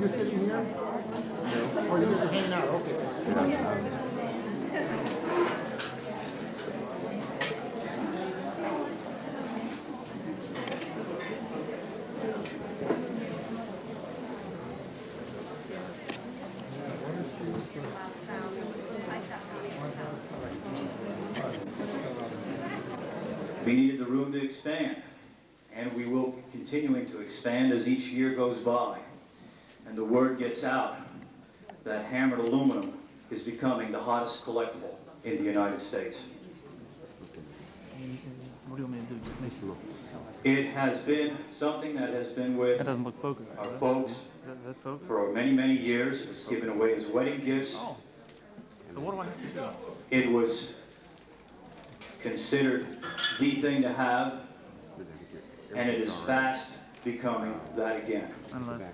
you're sitting here? No. Or you're hanging out, okay. We needed the room to expand, and we will be continuing to expand as each year goes by. And the word gets out that hammered aluminum is becoming the hottest collectible in the United States. What do you want me to do? It has been something that has been with That doesn't look focused. our folks for many, many years. It was given away as wedding gifts. Oh. So what do I have to do? It was considered the thing to have, and it is fast becoming that again. Unless...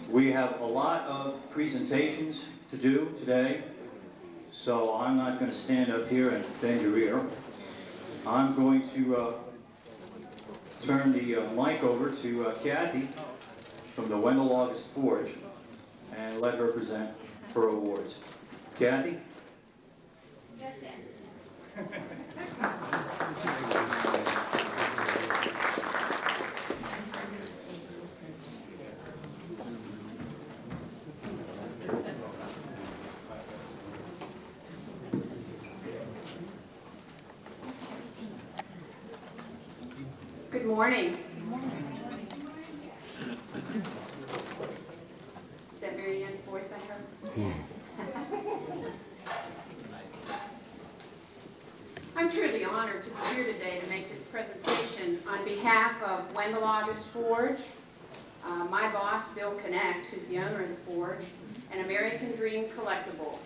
We have a lot of presentations to do today, so I'm not going to stand up here and bend your ear. I'm going to turn the mic over to Kathy from the Wendell August Forge and let her present her awards. Kathy? That's it. Good morning. Is that Mary Ann's voice I heard? I'm truly honored to be here today to make this presentation on behalf of Wendell August Forge, my boss, Bill Connect, who's the owner of the Forge, and American Dream Collectibles.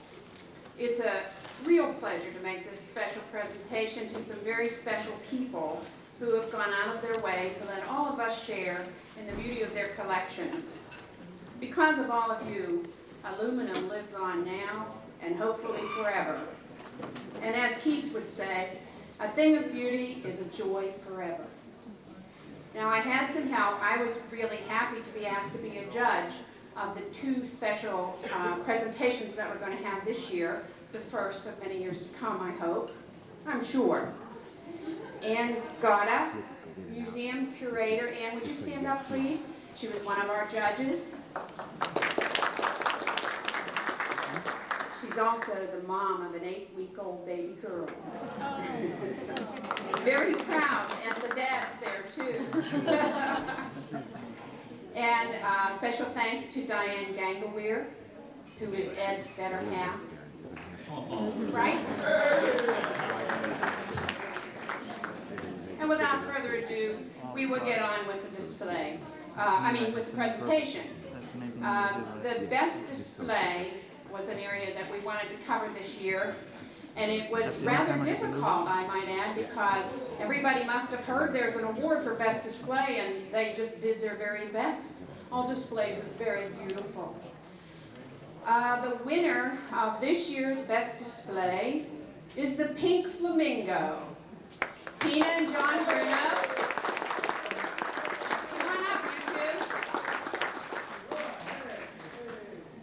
It's a real pleasure to make this special presentation to some very special people who have gone out of their way to let all of us share in the beauty of their collections. Because of all of you, aluminum lives on now and hopefully forever. And as Keats would say, a thing of beauty is a joy forever. Now, I had some help. I was really happy to be asked to be a judge of the two special presentations that we're going to have this year, the first of many years to come, I hope, I'm sure. Ann Gotta, museum curator. Ann, would you stand up, please? She was one of our judges. She's also the mom of an 8-week-old baby girl. Very proud, and the dad's there too. And special thanks to Diane Gangleweir, who is Ed's better half. Right? And without further ado, we will get on with the display. With the presentation. The best display was an area that we wanted to cover this year, and it was rather difficult, I might add, because everybody must have heard there's an award for best display, and they just did their very best. All displays are very beautiful. The winner of this year's best display is the Pink Flamingo. Tina and John Bruno. Come on up, you two.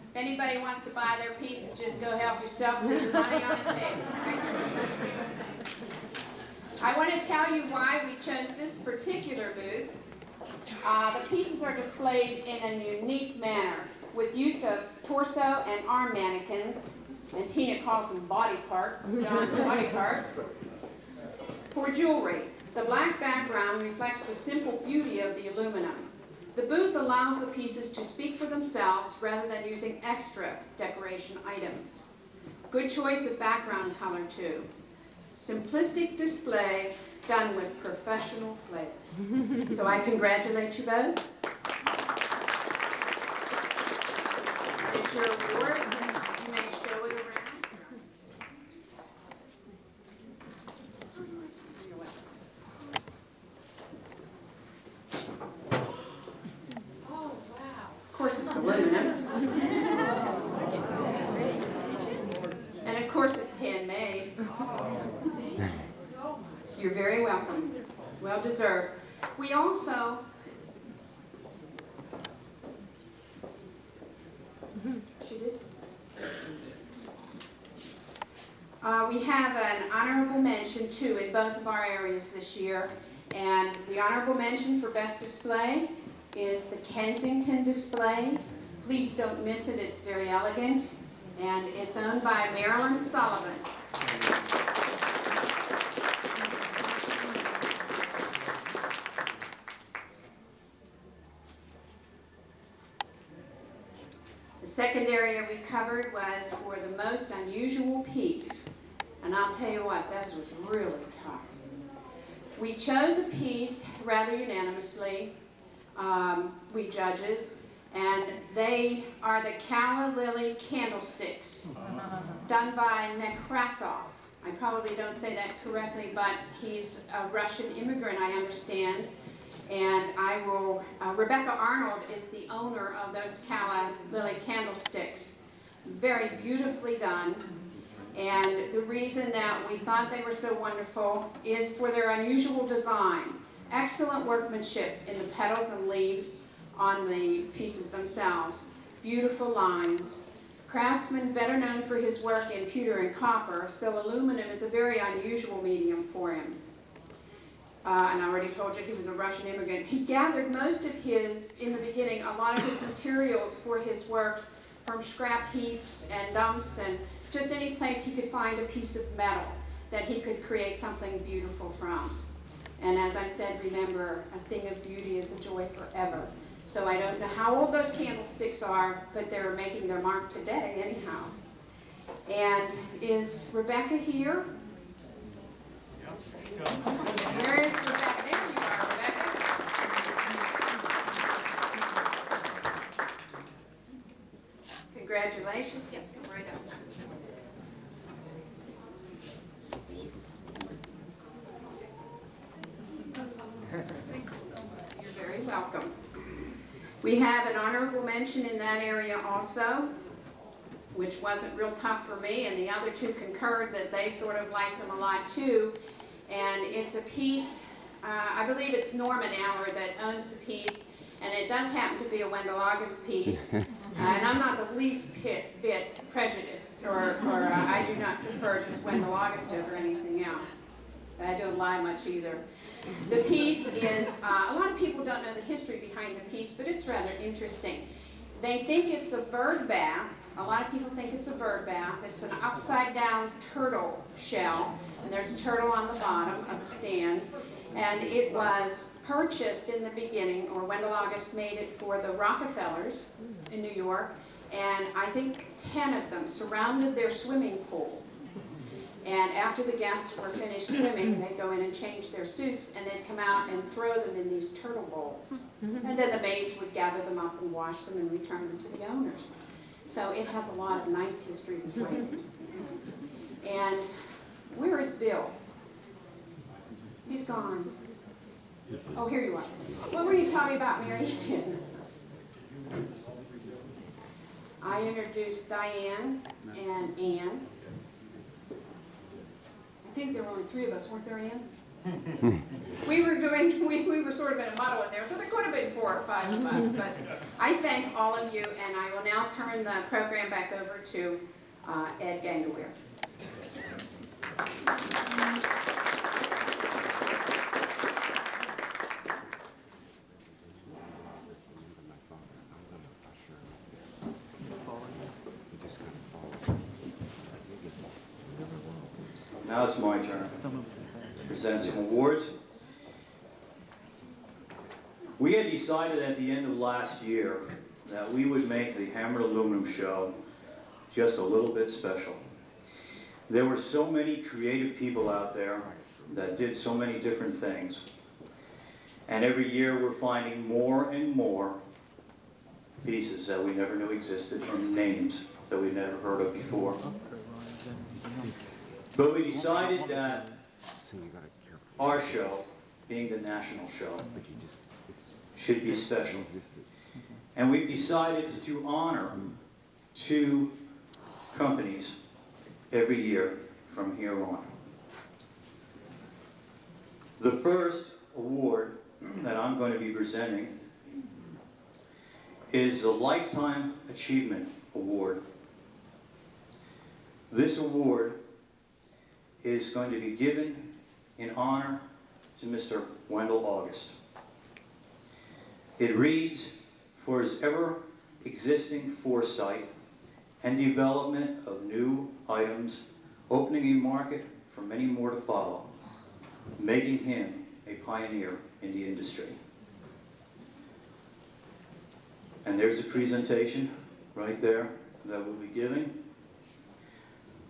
If anybody wants to buy their pieces, just go help yourself. There's money on the table. I want to tell you why we chose this particular booth. The pieces are displayed in a unique manner with use of torso and arm mannequins, and Tina calls them body parts, John's body parts. For jewelry, the black background reflects the simple beauty of the aluminum. The booth allows the pieces to speak for themselves rather than using extra decoration items. Good choice of background color too. Simplistic display done with professional flair. So I congratulate you both. It's your award. You may show it around. Of course it's aluminum. And of course it's handmade. You're very welcome. Well deserved. We also we have an honorable mention too in both of our areas this year, and the honorable mention for best display is the Kensington display. Please don't miss it, it's very elegant, and it's owned by Marilyn Sullivan. The second area we covered was for the most unusual piece, and I'll tell you what, this was really tough. We chose a piece rather unanimously, we judges, and they are the Calla Lily candlesticks, done by Nekrasov. I probably don't say that correctly, but he's a Russian immigrant, I understand. And Rebecca Arnold is the owner of those Calla Lily candlesticks. Very beautifully done. And the reason that we thought they were so wonderful is for their unusual design. Excellent workmanship in the petals and leaves on the pieces themselves. Beautiful lines. Craftsman better known for his work in pewter and copper, so aluminum is a very unusual medium for him. And I already told you he was a Russian immigrant. He gathered most of his, in the beginning, a lot of his materials for his works from scrap heaps and dumps and just any place he could find a piece of metal that he could create something beautiful from. And as I said, remember, a thing of beauty is a joy forever. So I don't know how old those candlesticks are, but they're making their mark today anyhow. And is Rebecca here? Where is Rebecca? There you are, Rebecca. Congratulations. Yes, come right up. You're very welcome. We have an honorable mention in that area also, which wasn't real tough for me, and the other two concurred that they sort of liked them a lot too. And it's a piece, I believe it's Norman Aller that owns the piece, and it does happen to be a Wendell August piece. And I'm not the least bit prejudiced, or I do not prefer just Wendell August over anything else. I don't lie much either. The piece is, a lot of people don't know the history behind the piece, but it's rather interesting. They think it's a bird bath. A lot of people think it's a bird bath. It's an upside-down turtle shell, and there's a turtle on the bottom of the stand. And it was purchased in the beginning, or Wendell August made it for the Rockefellers in New York, and I think 10 of them surrounded their swimming pool. And after the guests were finished swimming, they'd go in and change their suits, and they'd come out and throw them in these turtle bowls. And then the maids would gather them up and wash them and return them to the owners. So it has a lot of nice history behind it. And where is Bill? He's gone. Oh, here you are. What were you talking about, Mary Ann? I introduced Diane and Ann. I think there were only 3 of us, weren't there, Ann? we were sort of in a muddle in there, so there could have been 4 or 5 of us. But I thank all of you, and I will now turn the program back over to Ed Gangaweir. Now it's my turn to present some awards. We had decided at the end of last year that we would make the Hammered Aluminum Show just a little bit special. There were so many creative people out there that did so many different things. And every year we're finding more and more pieces that we never knew existed, and names that we've never heard of before. But we decided that our show, being the national show, should be special. And we've decided to honor 2 companies every year from here on. The first award that I'm going to be presenting is the Lifetime Achievement Award. This award is going to be given in honor to Mr. Wendell August. It reads, for his ever-existing foresight and development of new items, opening a market for many more to follow, making him a pioneer in the industry. And there's a presentation right there that we'll be giving.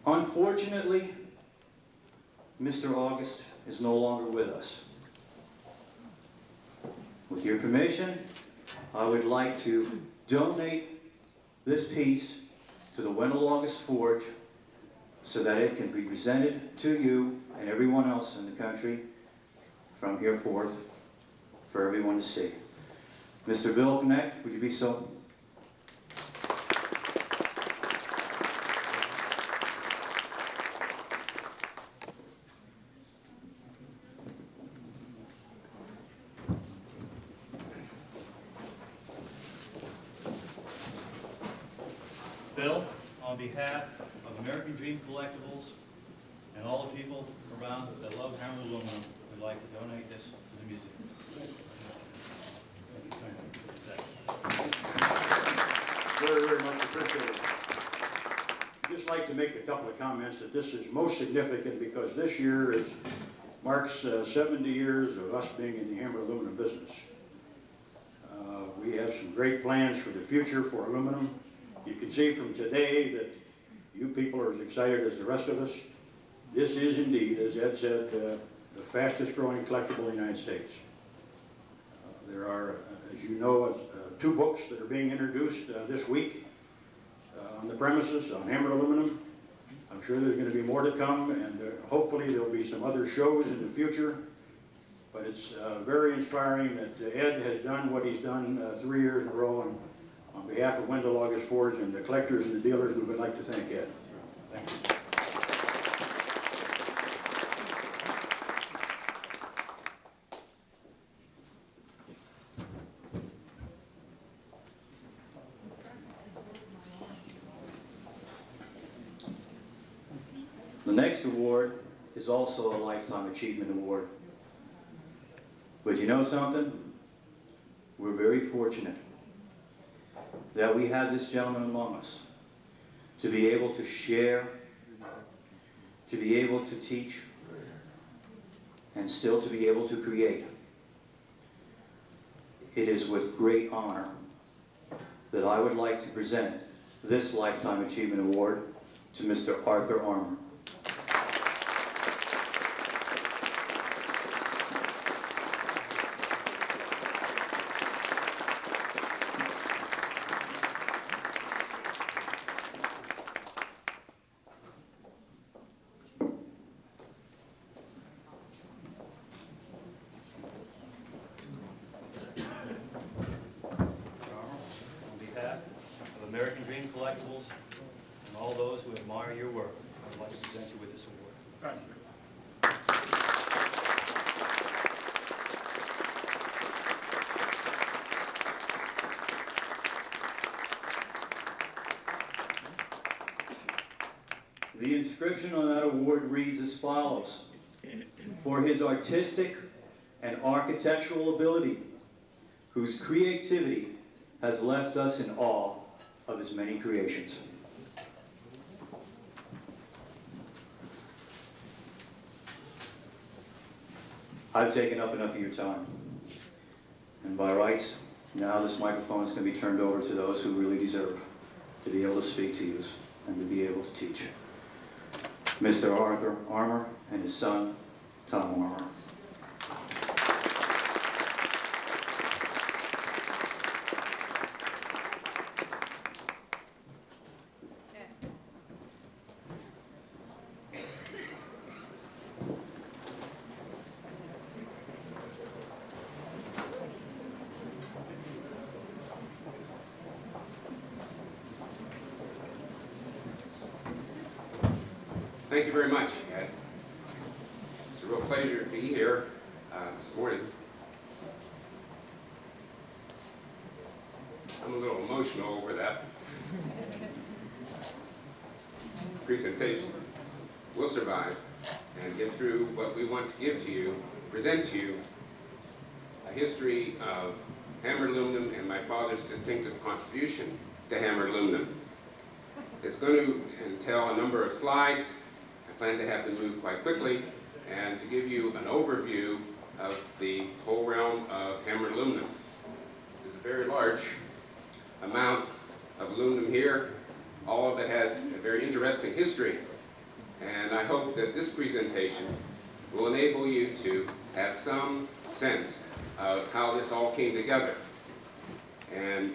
Unfortunately, Mr. August is no longer with us. With your permission, I would like to donate this piece to the Wendell August Forge so that it can be presented to you and everyone else in the country from here forth for everyone to see. Mr. Bill Connect, would you be so? Bill, on behalf of American Dream Collectibles and all the people around that love hammered aluminum, we'd like to donate this to the museum. Very, very much appreciated. I'd just like to make a couple of comments that this is most significant because this year marks 70 years of us being in the hammered aluminum business. We have some great plans for the future for aluminum. You can see from today that you people are as excited as the rest of us. This is indeed, as Ed said, the fastest growing collectible in the United States. There are, as you know, 2 books that are being introduced this week on the premises on hammered aluminum. I'm sure there's going to be more to come, and hopefully there'll be some other shows in the future. But it's very inspiring that Ed has done what he's done 3 years in a row. And on behalf of Wendell August Forge and the collectors and the dealers, we would like to thank Ed. Thank you. The next award is also a Lifetime Achievement Award. But you know something? We're very fortunate that we have this gentleman among us to be able to share, to be able to teach, and still to be able to create. It is with great honor that I would like to present this Lifetime Achievement Award to Mr. Arthur Armour. American Dream Collectibles and all those who admire your work, I would like to present you with this award. Thank you. The inscription on that award reads as follows: for his artistic and architectural ability, whose creativity has left us in awe of his many creations. I've taken up enough of your time. And by rights, now this microphone is going to be turned over to those who really deserve to be able to speak to you and to be able to teach. Mr. Arthur Armour and his son, Tom Armour. Thank you very much, Ed. It's a real pleasure to be here this morning. emotional over that presentation. We'll survive and get through what we want to give to you, present to you a history of hammered aluminum and my father's distinctive contribution to hammered aluminum. It's going to entail a number of slides. I plan to have them move quite quickly and to give you an overview of the whole realm of hammered aluminum. There's a very large amount of aluminum here. All of it has a very interesting history, and I hope that this presentation will enable you to have some sense of how this all came together. And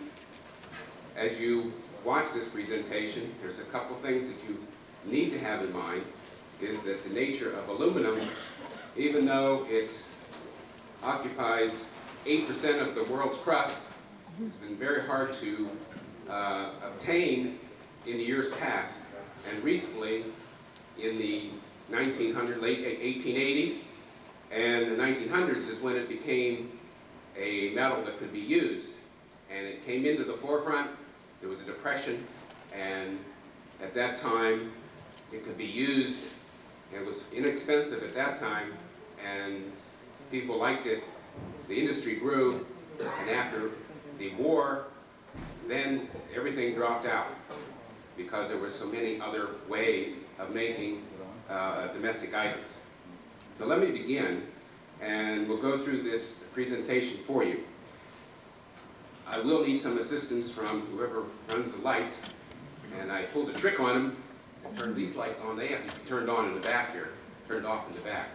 as you watch this presentation, there's a couple things that you need to have in mind, is that the nature of aluminum, even though it occupies 8% of the world's crust, it's been very hard to obtain in the years past. And recently, in the late 1880s and the 1900s is when it became a metal that could be used. And it came into the forefront. There was a depression, and at that time, it could be used. It was inexpensive at that time, and people liked it. The industry grew, and after the war, then everything dropped out because there were so many other ways of making domestic items. So let me begin, and we'll go through this presentation for you. I will need some assistance from whoever runs the lights, and I pulled a trick on them and turned these lights on. They have to be turned on in the back here, turned off in the back.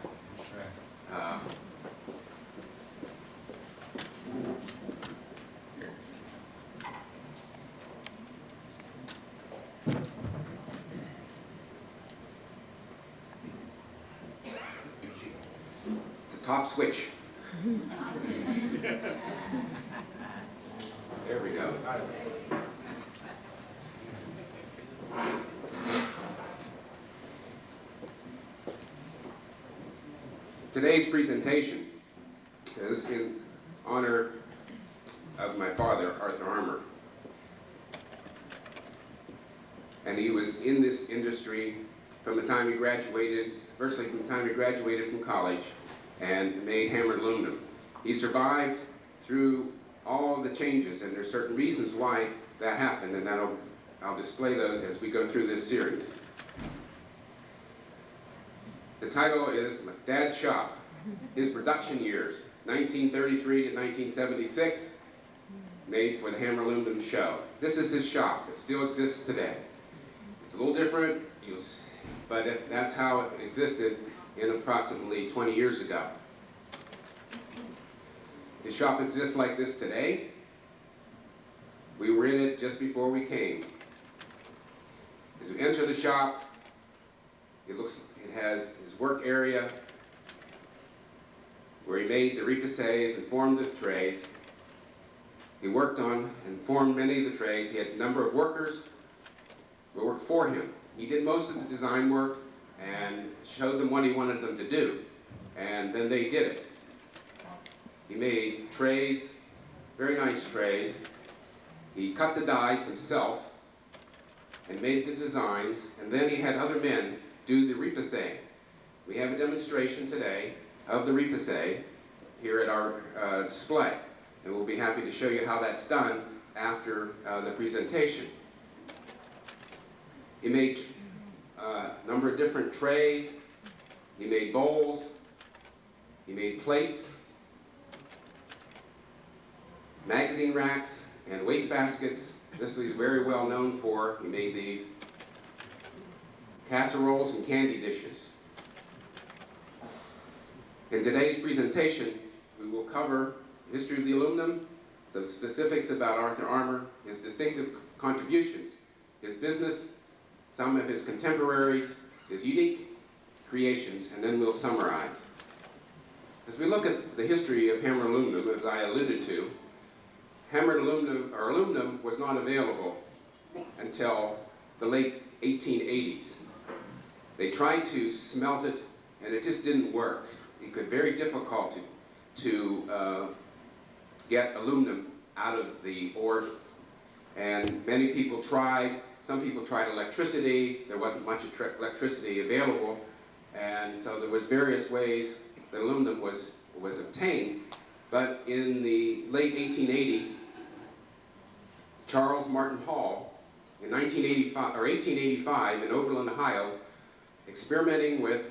It's a top switch. There we go. Today's presentation is in honor of my father, Arthur Armour. And he was in this industry from the time he graduated, virtually from the time he graduated from college, and made hammered aluminum. He survived through all the changes, and there's certain reasons why that happened, and I'll display those as we go through this series. The title is Dad's Shop, His Production Years, 1933 to 1976, made for the Hammer Aluminum Show. This is his shop. It still exists today. It's a little different, but that's how it existed in approximately 20 years ago. His shop exists like this today. We were in it just before we came. As we enter the shop, it has his work area where he made the repasses and formed the trays. He worked on and formed many of the trays. He had a number of workers who worked for him. He did most of the design work and showed them what he wanted them to do, and then they did it. He made trays, very nice trays. He cut the dies himself and made the designs, and then he had other men do the repasse. We have a demonstration today of the repasse here at our display, and we'll be happy to show you how that's done after the presentation. He made a number of different trays. He made bowls. He made plates, magazine racks, and waste baskets. This is very well known for. He made these casseroles and candy dishes. In today's presentation, we will cover the history of the aluminum, some specifics about Arthur Armour, his distinctive contributions, his business, some of his contemporaries, his unique creations, and then we'll summarize. As we look at the history of hammered aluminum, as I alluded to, hammered aluminum, or aluminum, was not available until the late 1880s. They tried to smelt it, and it just didn't work. It was very difficult to get aluminum out of the ore, And many people tried, some people tried electricity. There wasn't much electricity available. And so there was various ways that aluminum was obtained. But in the late 1880s, Charles Martin Hall, in 1885 in Oberlin, Ohio, experimenting with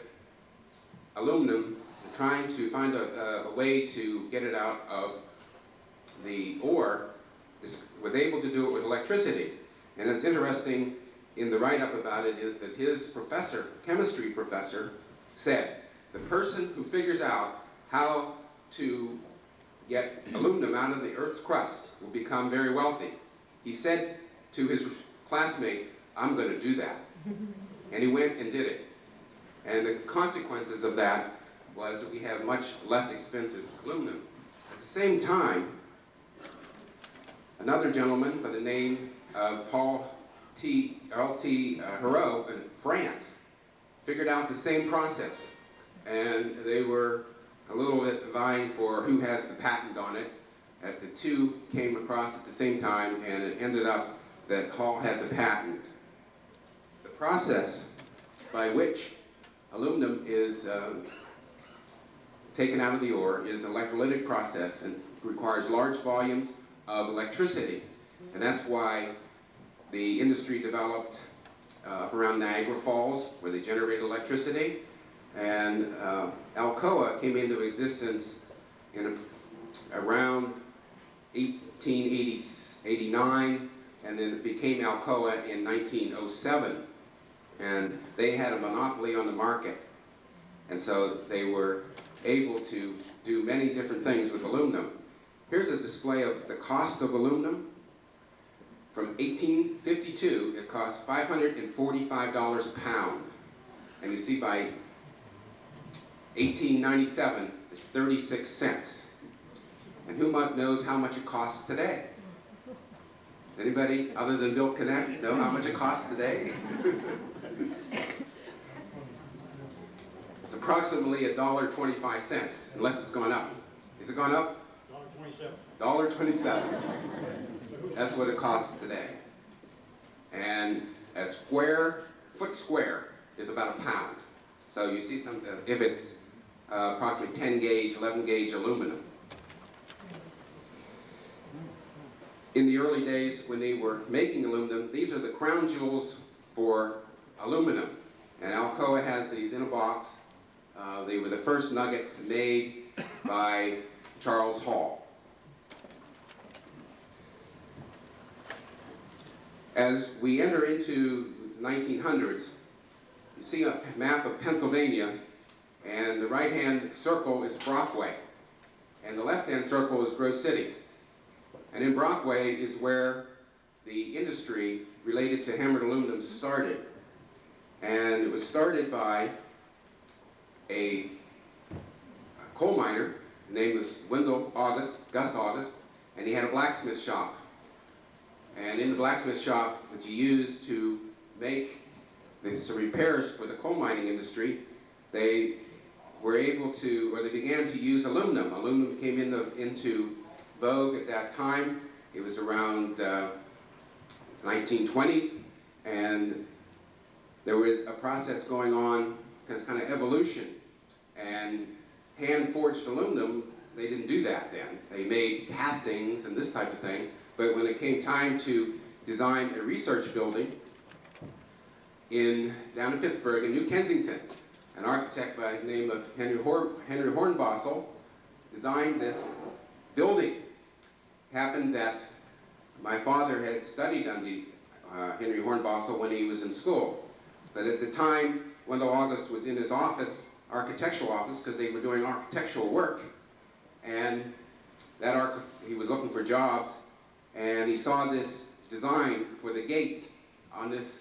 aluminum and trying to find a way to get it out of the ore, was able to do it with electricity. And it's interesting in the write-up about it is that his professor, chemistry professor, said, the person who figures out how to get aluminum out of the Earth's crust will become very wealthy. He said to his classmate, I'm going to do that. And he went and did it. And the consequences of that was that we have much less expensive aluminum. At the same time, another gentleman by the name of Paul L.T. Hérault in France figured out the same process. And they were a little bit vying for who has the patent on it. And the two came across at the same time, and it ended up that Hall had the patent. The process by which aluminum is taken out of the ore is an electrolytic process and requires large volumes of electricity. And that's why the industry developed around Niagara Falls, where they generate electricity. And Alcoa came into existence in around 1889, and then it became Alcoa in 1907. And they had a monopoly on the market. And so they were able to do many different things with aluminum. Here's a display of the cost of aluminum. From 1852, it cost $545 a pound. And you see by 1897, it's 36 cents. And who knows how much it costs today? Does anybody other than Bill Connect know how much it costs today? It's approximately $1.25, unless it's gone up. Is it gone up? $1.27. That's what it costs today. And a foot square is about a pound. So you see something, if it's approximately 10 gauge, 11 gauge aluminum. In the early days when they were making aluminum, these are the crown jewels for aluminum. And Alcoa has these in a box. They were the first nuggets made by Charles Hall. As we enter into the 1900s, you see a map of Pennsylvania, and the right-hand circle is Brockway, and the left-hand circle is Grove City. And in Brockway is where the industry related to hammered aluminum started. And it was started by a coal miner. His name was Gus August, and he had a blacksmith shop. And in the blacksmith shop that you use to make some repairs for the coal mining industry, they were able to, or they began to use aluminum. Aluminum came into vogue at that time. It was around 1920s, and there was a process going on, kind of evolution. And hand-forged aluminum, they didn't do that then. They made castings and this type of thing. But when it came time to design a research building down in Pittsburgh, in New Kensington, an architect by the name of Henry Hornbostel designed this building. It happened that my father had studied under Henry Hornbostel when he was in school. But at the time, Wendell August was in his office, architectural office, because they were doing architectural work. And he was looking for jobs, and he saw this design for the gates on this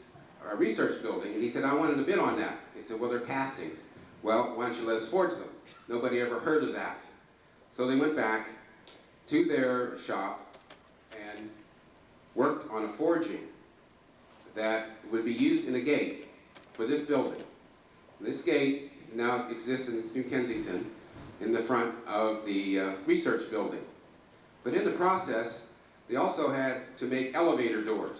research building, and he said, I wanted to bid on that. They said, well, they're castings. Well, why don't you let us forge them? Nobody ever heard of that. So they went back to their shop and worked on a forging that would be used in a gate for this building. And this gate now exists in New Kensington in the front of the research building. But in the process, They also had to make elevator doors.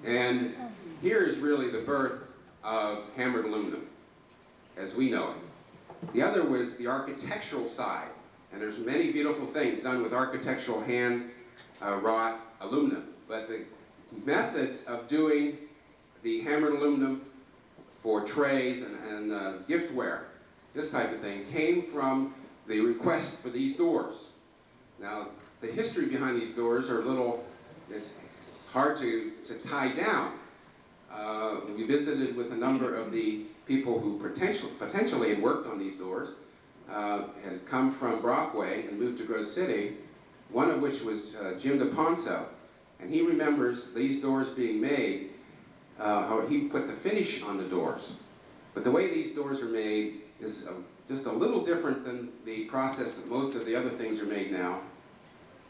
And here is really the birth of hammered aluminum, as we know it. The other was the architectural side, and there's many beautiful things done with architectural hand wrought aluminum. But the methods of doing the hammered aluminum for trays and giftware, this type of thing, came from the request for these doors. Now, the history behind these doors are a little, it's hard to tie down. We visited with a number of the people who potentially had worked on these doors, had come from Brockway and moved to Grove City, one of which was Jim DePonso. And he remembers these doors being made, how he put the finish on the doors. But the way these doors are made is just a little different than the process that most of the other things are made now.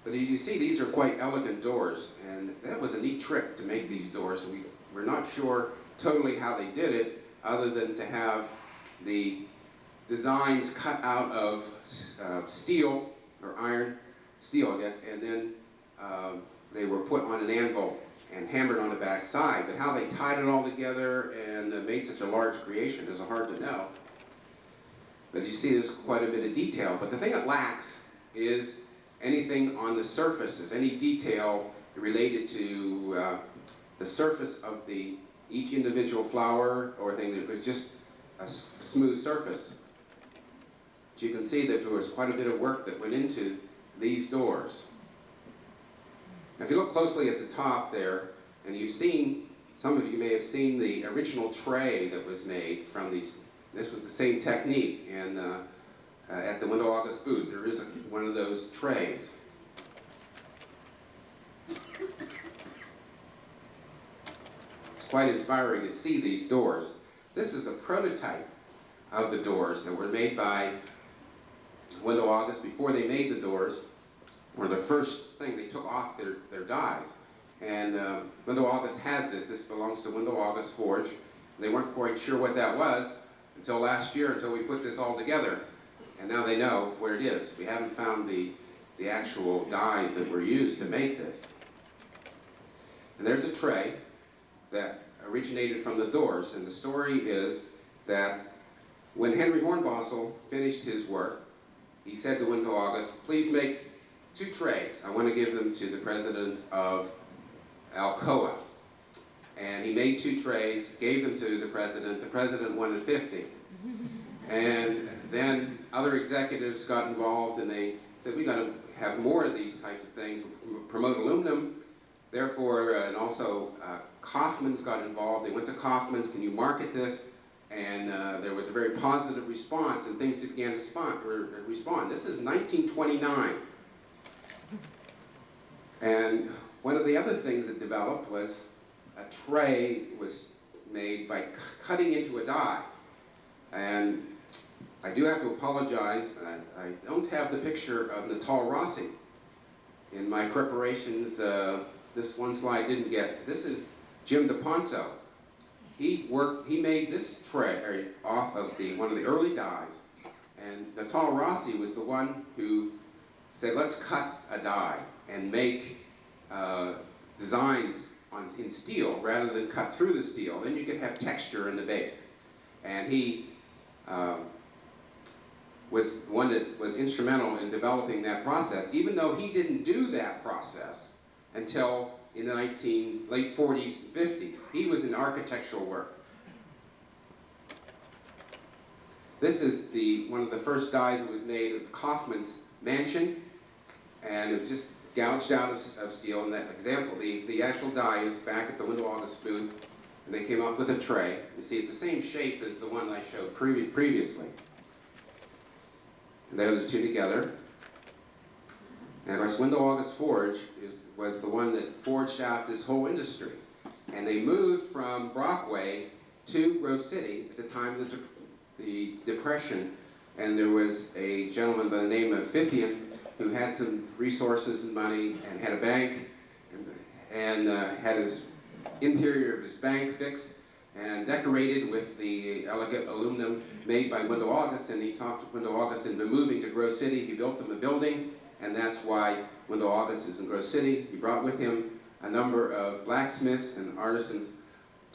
But as you see, these are quite elegant doors, and that was a neat trick to make these doors. We're not sure totally how they did it, other than to have the designs cut out of steel, or iron, steel I guess, and then they were put on an anvil and hammered on the back side. But how they tied it all together and made such a large creation is hard to know. But you see there's quite a bit of detail. But the thing it lacks is anything on the surfaces, any detail related to the surface of each individual flower or thing. That was just a smooth surface. But you can see that there was quite a bit of work that went into these doors. Now, if you look closely at the top there, and you've seen, some of you may have seen the original tray that was made from these. This was the same technique, and at the Window August booth, there is one of those trays. It's quite inspiring to see these doors. This is a prototype of the doors that were made by Window August before they made the doors, or the first thing they took off their dies. And Window August has this. This belongs to Window August Forge. They weren't quite sure what that was until last year, until we put this all together. And now they know where it is. We haven't found the actual dies that were used to make this. And there's a tray that originated from the doors. And the story is that when Henry Hornbostel finished his work, he said to Window August, please make 2 trays. I want to give them to the president of Alcoa. And he made 2 trays, gave them to the president. The president wanted 50. And then other executives got involved, and they said, we got to have more of these types of things, promote aluminum. Therefore, and also Kaufman's got involved. They went to Kaufman's, can you market this? And there was a very positive response, and things began to respond. This is 1929. And one of the other things that developed was a tray was made by cutting into a die. And I do have to apologize, I don't have the picture of Natal Rossi. In my preparations, this one slide didn't get. This is Jim DePonso. He made this tray off of one of the early dies. And Natal Rossi was the one who said, let's cut a die and make designs in steel rather than cut through the steel. Then you could have texture in the base. And he was the one that was instrumental in developing that process, even though he didn't do that process until in the late 40s and 50s. He was in architectural work. This is one of the first dies that was made of Kaufman's mansion, and it was just gouged out of steel. In that example, the actual die is back at the Window August booth, and they came up with a tray. You see, it's the same shape as the one I showed previously. And those are 2 together. And of course, Window August Forge was the one that forged out this whole industry. And they moved from Brockway to Grove City at the time of the Depression. And there was a gentleman by the name of Fithian who had some resources and money and had a bank and had his interior of his bank fixed and decorated with the elegant aluminum made by Window August. And he talked to Window August into moving to Grove City. He built them a building, and that's why Wendell August is in Grove City. He brought with him a number of blacksmiths and artisans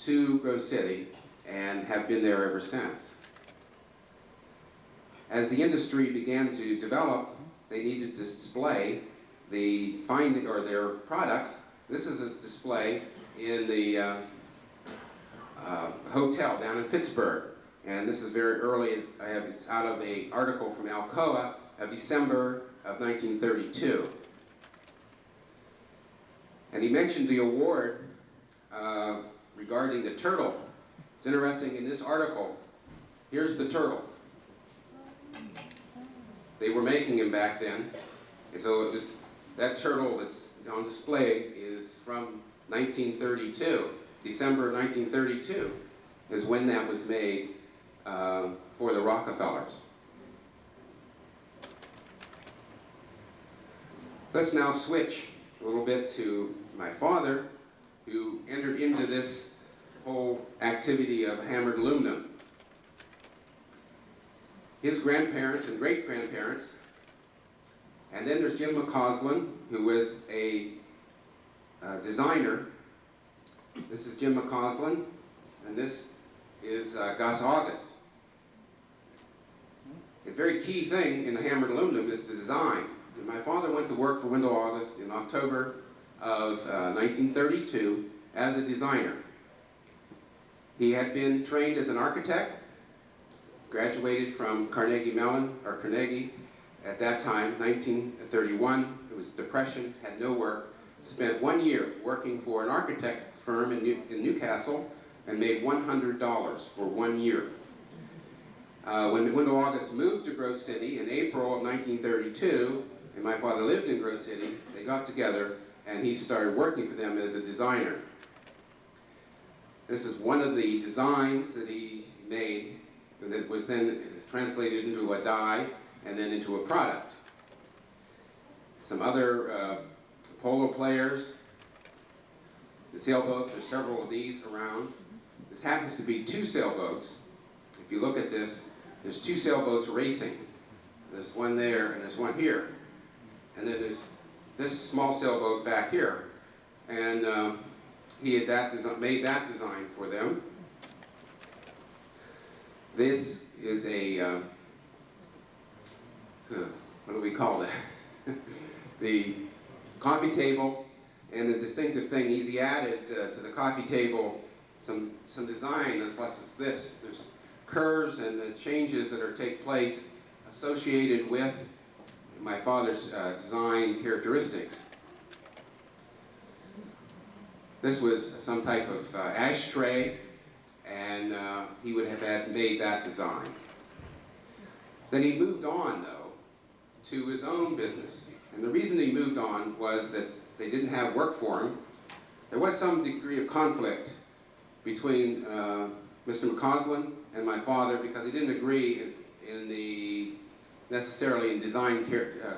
to Grove City and have been there ever since. As the industry began to develop, they needed to display the finding or their products. This is a display in the hotel down in Pittsburgh, and this is very early. It's out of an article from Alcoa of December of 1932. And he mentioned the award regarding the turtle. It's interesting, in this article, here's the turtle. They were making him back then, and so it was, that turtle that's on display is from 1932. December 1932 is when that was made for the Rockefellers. Let's now switch a little bit to my father, who entered into this whole activity of hammered aluminum. His grandparents and great-grandparents, and then there's Jim McCausland, who was a designer. This is Jim McCausland, and this is Gus August. A very key thing in the hammered aluminum is the design. And my father went to work for Wendell August in October of 1932 as a designer. He had been trained as an architect, graduated from Carnegie Mellon, or Carnegie at that time, 1931. It was Depression, had no work. Spent 1 year working for an architect firm in Newcastle and made $100 for 1 year. When Wendell August moved to Grove City in April of 1932, and my father lived in Grove City, they got together and he started working for them as a designer. This is one of the designs that he made that was then translated into a die and then into a product. Some other polo players, the sailboats, there's several of these around. This happens to be 2 sailboats. If you look at this, there's 2 sailboats racing. There's one there and there's one here. And then there's this small sailboat back here. And he had made that design for them. This is a, what do we call that? The coffee table, and the distinctive thing is he added to the coffee table some design as less as this. There's curves and the changes that take place associated with my father's design characteristics. This was some type of ashtray, and he would have made that design. Then he moved on, though, to his own business. And the reason he moved on was that they didn't have work for him. There was some degree of conflict between Mr. McCausland and my father because they didn't agree necessarily in design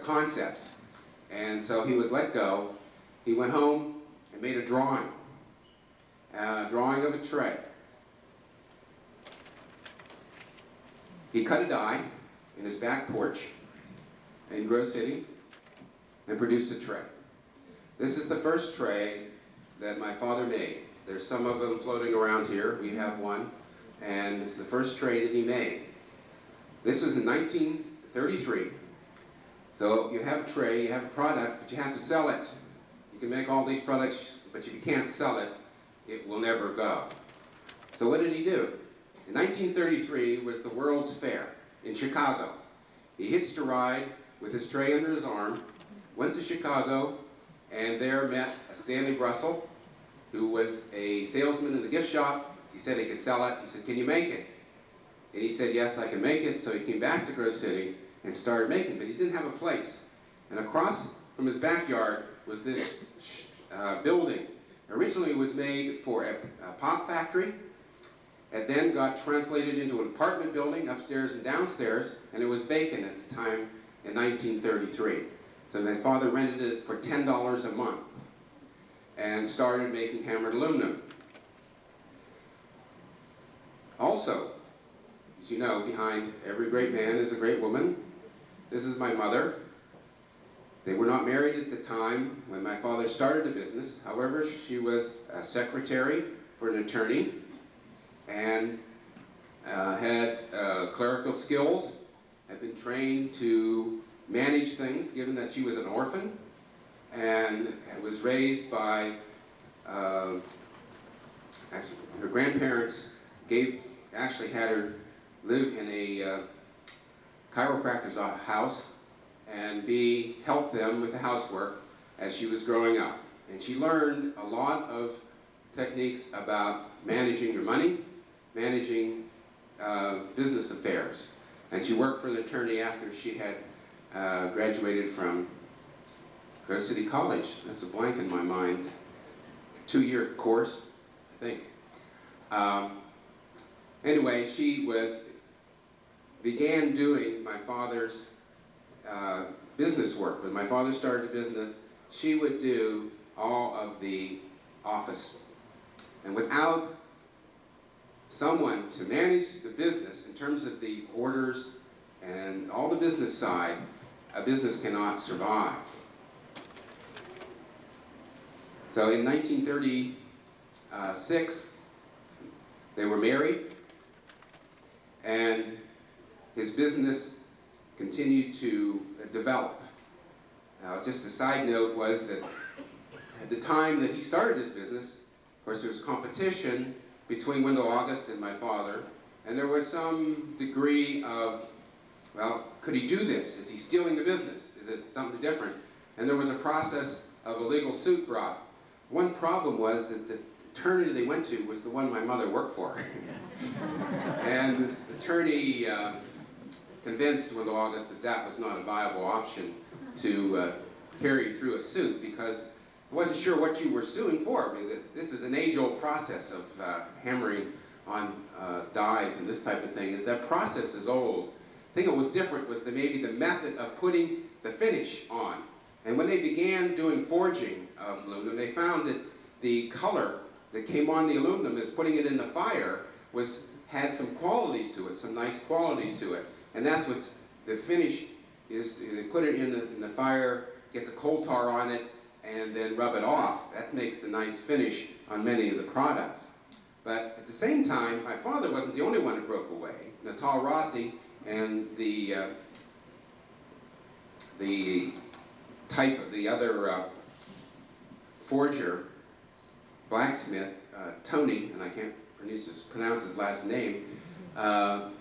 concepts. And so he was let go. He went home and made a drawing of a tray. He cut a die in his back porch in Grove City and produced a tray. This is the first tray that my father made. There's some of them floating around here. We have one, and it's the first tray that he made. This was in 1933. So you have a tray, you have a product, but you have to sell it. You can make all these products, but if you can't sell it, it will never go. So what did he do? In 1933 was the World's Fair in Chicago. He hitched a ride with his tray under his arm, went to Chicago, and there met Stanley Russell, who was a salesman in the gift shop. He said he could sell it. He said, "Can you make it?" And he said, "Yes, I can make it." So he came back to Grove City and started making, but he didn't have a place. And across from his backyard was this building. Originally it was made for a pop factory. It then got translated into an apartment building upstairs and downstairs, and it was vacant at the time in 1933. So my father rented it for $10 a month and started making hammered aluminum. Also, as you know, behind every great man is a great woman. This is my mother. They were not married at the time when my father started the business. However, she was a secretary for an attorney and had clerical skills, had been trained to manage things given that she was an orphan, and was raised by, actually, her grandparents actually had her live in a chiropractor's house and help them with the housework as she was growing up. And she learned a lot of techniques about managing your money, managing business affairs. And she worked for an attorney after she had graduated from Grove City College. That's a blank in my mind. 2-year course, I think. Anyway, she began doing my father's business work. When my father started a business, she would do all of the office. And without someone to manage the business in terms of the orders and all the business side, a business cannot survive. So in 1936, they were married, and his business continued to develop. Now, just a side note was that at the time that he started his business, of course, there was competition between Wendell August and my father, and there was some degree of, well, could he do this? Is he stealing the business? Is it something different? And there was a process of a legal suit brought. One problem was that the attorney they went to was the one my mother worked for. And this attorney convinced Wendell August that that was not a viable option to carry through a suit, because I wasn't sure what you were suing for. I mean, this is an age-old process of hammering on dies and this type of thing. That process is old. I think what was different was maybe the method of putting the finish on. And when they began doing forging of aluminum, they found that the color that came on the aluminum as putting it in the fire had some qualities to it, some nice qualities to it. And that's what the finish is. They put it in the fire, get the coal tar on it, and then rub it off. That makes the nice finish on many of the products. But at the same time, my father wasn't the only one who broke away. Natal Rossi and the other forger, blacksmith, Tony, and I can't pronounce his last name,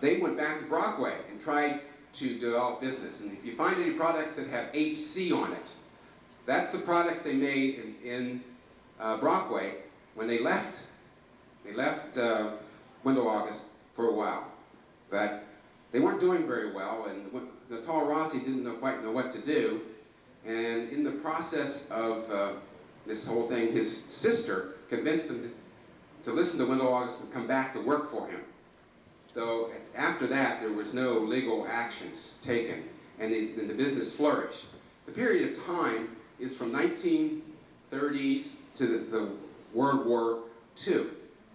they went back to Brockway and tried to develop business. And if you find any products that have HC on it, that's the products they made in Brockway when they left. They left Wendell August for a while, but they weren't doing very well, and Natal Rossi didn't quite know what to do. And in the process of this whole thing, his sister convinced him to listen to Wendell August and come back to work for him. So after that, there was no legal actions taken, and the business flourished. The period of time is from 1930s to the World War II.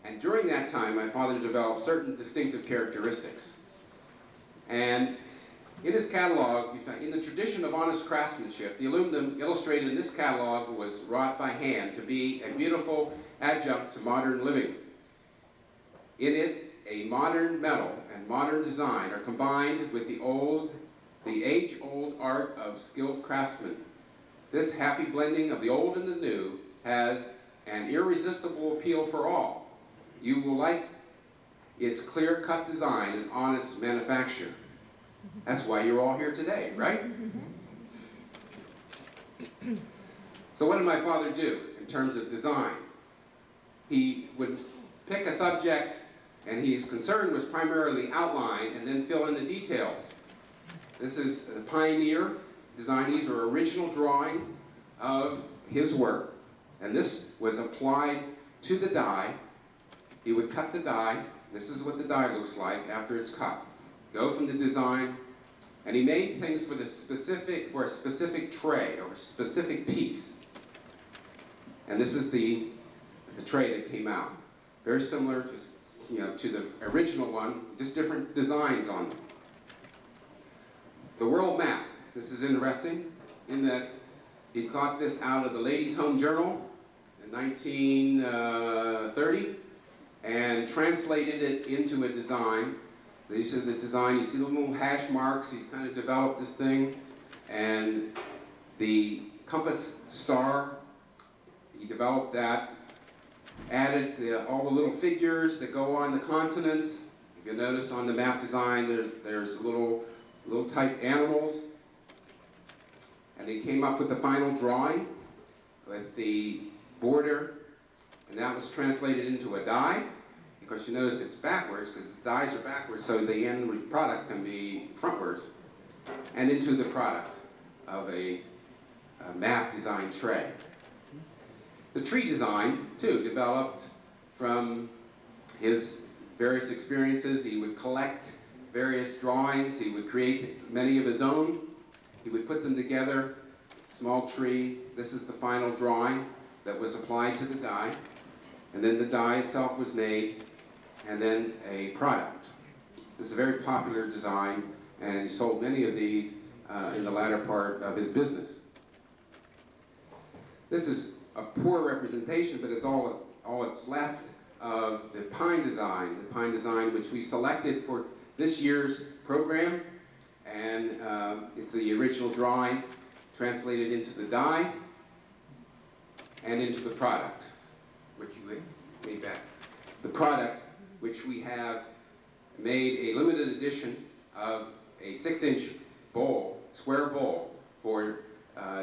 And during that time, my father developed certain distinctive characteristics. And in his catalog, in the tradition of honest craftsmanship, the aluminum illustrated in this catalog was wrought by hand to be a beautiful adjunct to modern living. In it, a modern metal and modern design are combined with the age-old art of skilled craftsmen. This happy blending of the old and the new has an irresistible appeal for all. You will like its clear-cut design and honest manufacture. That's why you're all here today, right? So what did my father do in terms of design? He would pick a subject, and his concern was primarily outline and then fill in the details. This is the pioneer design. These are original drawings of his work, and this was applied to the die. He would cut the die. This is what the die looks like after it's cut. Go from the design, and he made things for a specific tray or a specific piece. And this is the tray that came out. Very similar to the original one, just different designs on them. The world map. This is interesting. in that he got this out of the Ladies' Home Journal in 1930 and translated it into a design. These are the design, you see the little hash marks, he kind of developed this thing, and the compass star, he developed that, added all the little figures that go on the continents. If you notice on the map design, there's little type animals. And he came up with the final drawing with the border, and that was translated into a die. Because you notice it's backwards, because the dies are backwards, so the end product can be frontwards, and into the product of a map design tray. The tree design, too, developed from his various experiences. He would collect various drawings. He would create many of his own. He would put them together, small tree. This is the final drawing that was applied to the die. And then the die itself was made, and then a product. This is a very popular design, and he sold many of these in the latter part of his business. This is a poor representation, but it's all that's left of the pine design which we selected for this year's program, and it's the original drawing translated into the die and into the product, which you made back. The product, which we have made a limited edition of a 6-inch bowl, square bowl, for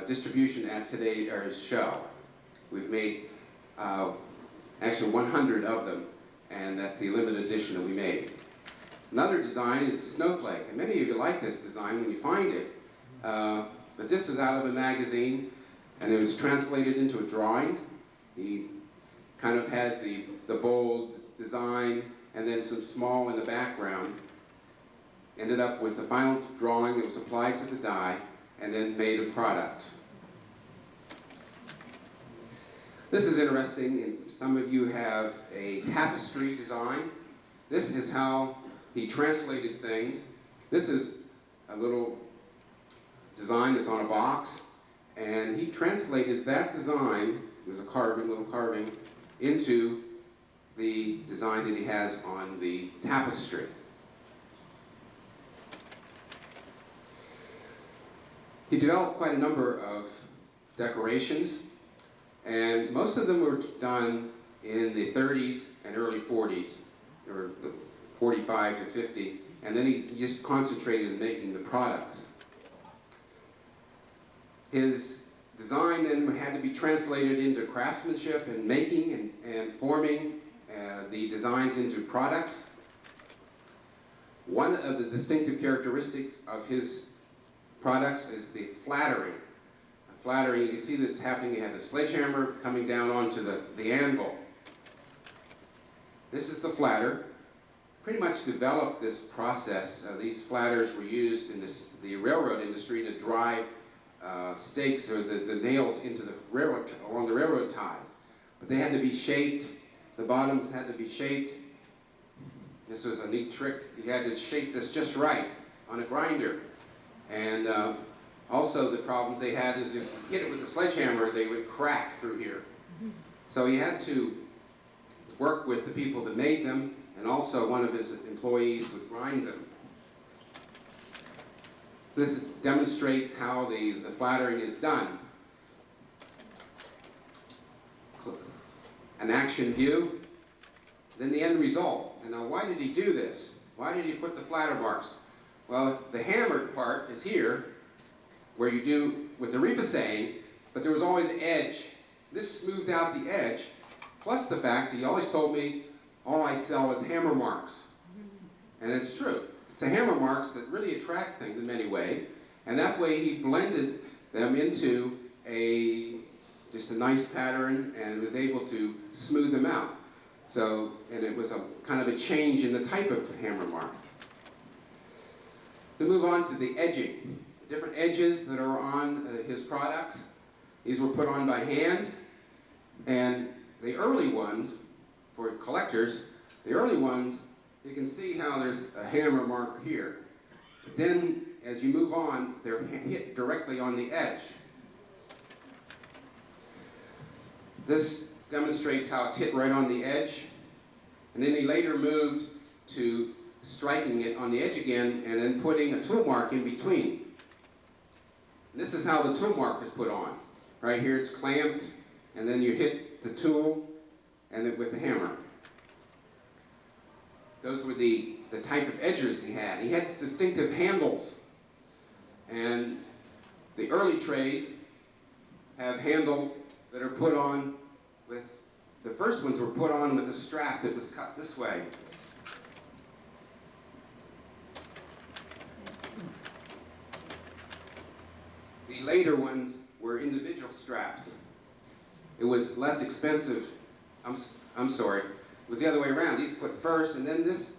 distribution at today's show. We've made actually 100 of them, and that's the limited edition that we made. Another design is Snowflake, and many of you like this design when you find it, but this is out of a magazine, and it was translated into a drawing. He kind of had the bold design, and then some small in the background. Ended up with the final drawing that was applied to the die, and then made a product. This is interesting. Some of you have a tapestry design. This is how he translated things. This is a little design that's on a box, and he translated that design, it was a carving, little carving, into the design that he has on the tapestry. He developed quite a number of decorations, and most of them were done in the 30s and early 40s, or 45 to 50, and then he just concentrated in making the products. His design then had to be translated into craftsmanship and making and forming the designs into products. One of the distinctive characteristics of his products is the flattering. Flattering, you see that's happening, you have the sledgehammer coming down onto the anvil. This is the flatter. Pretty much developed this process. These flatters were used in the railroad industry to drive stakes or the nails into the railroad, along the railroad ties. But they had to be shaped. The bottoms had to be shaped. This was a neat trick. You had to shape this just right on a grinder. And also the problems they had is if you hit it with a sledgehammer, they would crack through here. So he had to work with the people that made them, and also one of his employees would grind them. This demonstrates how the flattering is done. An action view, then the end result. And now why did he do this? Why did he put the flatter marks? Well, the hammered part is here, where you do with the repoussing, but there was always edge. This smoothed out the edge, plus the fact that he always told me, all I sell is hammer marks. And it's true. It's the hammer marks that really attracts things in many ways, and that way he blended them into just a nice pattern and was able to smooth them out. So, and it was a kind of a change in the type of hammer mark. To move on to the edging, different edges that are on his products. These were put on by hand, and the early ones, for collectors, the early ones, you can see how there's a hammer mark here. But then as you move on, they're hit directly on the edge. This demonstrates how it's hit right on the edge. And then he later moved to striking it on the edge again and then putting a tool mark in between. And this is how the tool mark is put on. Right here it's clamped, and then you hit the tool and then with the hammer. Those were the type of edges he had. He had distinctive handles. And the early trays have handles that are put on with, the first ones were put on with a strap that was cut this way. The later ones were individual straps. It was less expensive. I'm sorry. It was the other way around. These put first, and then this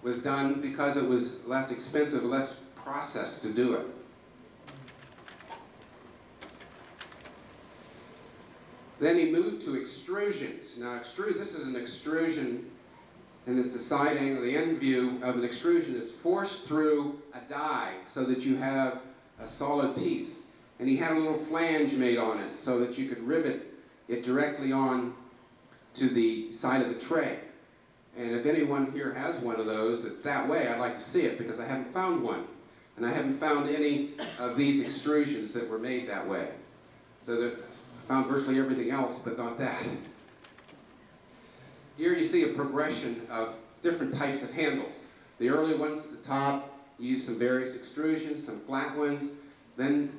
was done because it was less expensive, less process to do it. Then he moved to extrusions. Now, this is an extrusion, and it's the side angle, the end view of an extrusion. It's forced through a die so that you have a solid piece. And he had a little flange made on it so that you could rivet it directly on to the side of the tray. And if anyone here has one of those that's that way, I'd like to see it because I haven't found one. And I haven't found any of these extrusions that were made that way. So that I found virtually everything else, but not that. Here you see a progression of different types of handles. The early ones at the top used some various extrusions, some flat ones. Then,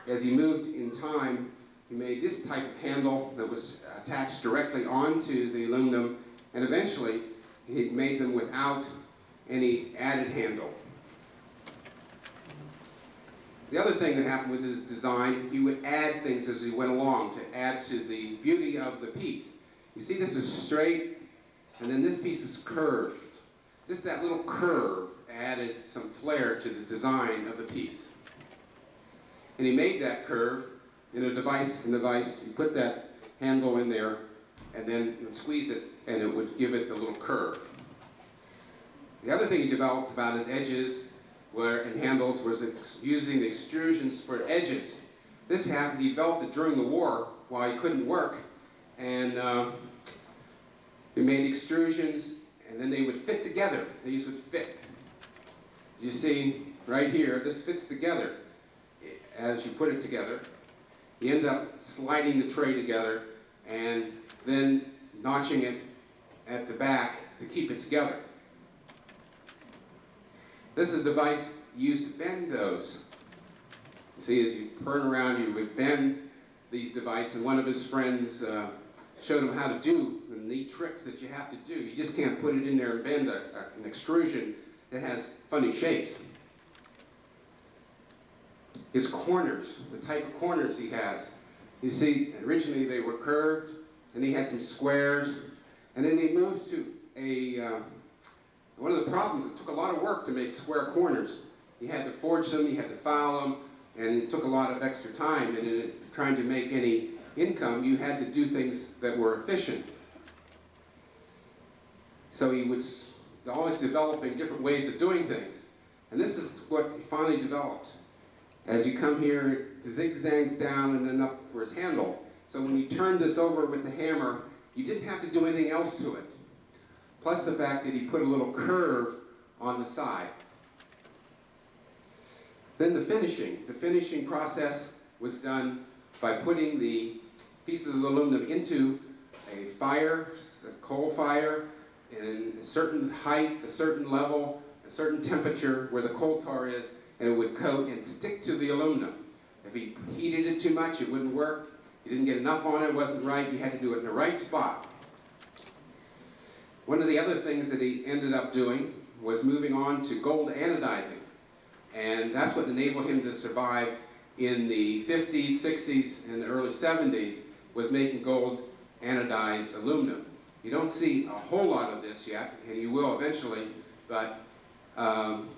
as he moved in time, he made this type of handle that was attached directly onto the aluminum, and eventually he made them without any added handle. The other thing that happened with his design, he would add things as he went along to add to the beauty of the piece. You see this is straight, and then this piece is curved. Just that little curve added some flair to the design of the piece. And he made that curve in a device. You put that handle in there, and then you would squeeze it, and it would give it the little curve. The other thing he developed about his edges and handles was using the extrusions for edges. This happened, he developed it during the war while he couldn't work, and he made extrusions, and then they would fit together. These would fit. You see right here, this fits together. As you put it together, you end up sliding the tray together and then notching it at the back to keep it together. This is a device used to bend those. You see, as you turn around, you would bend these devices, and one of his friends showed him how to do the neat tricks that you have to do. You just can't put it in there and bend an extrusion that has funny shapes. His corners, the type of corners he has. You see, originally they were curved, and he had some squares, and then he moved to one of the problems, it took a lot of work to make square corners. You had to forge them, you had to file them, and it took a lot of extra time, and in trying to make any income, you had to do things that were efficient. So he was always developing different ways of doing things, and this is what he finally developed. As you come here, it zigzags down and then up for his handle. So when you turn this over with the hammer, you didn't have to do anything else to it. Plus the fact that he put a little curve on the side. Then the finishing process was done by putting the pieces of aluminum into a fire, a coal fire, in a certain height, a certain level, a certain temperature where the coal tar is, and it would coat and stick to the aluminum. If he heated it too much, it wouldn't work. You didn't get enough on it, it wasn't right. You had to do it in the right spot. One of the other things that he ended up doing was moving on to gold anodizing. And that's what enabled him to survive in the 50s, 60s, and the early 70s, was making gold anodized aluminum. You don't see a whole lot of this yet, and you will eventually, but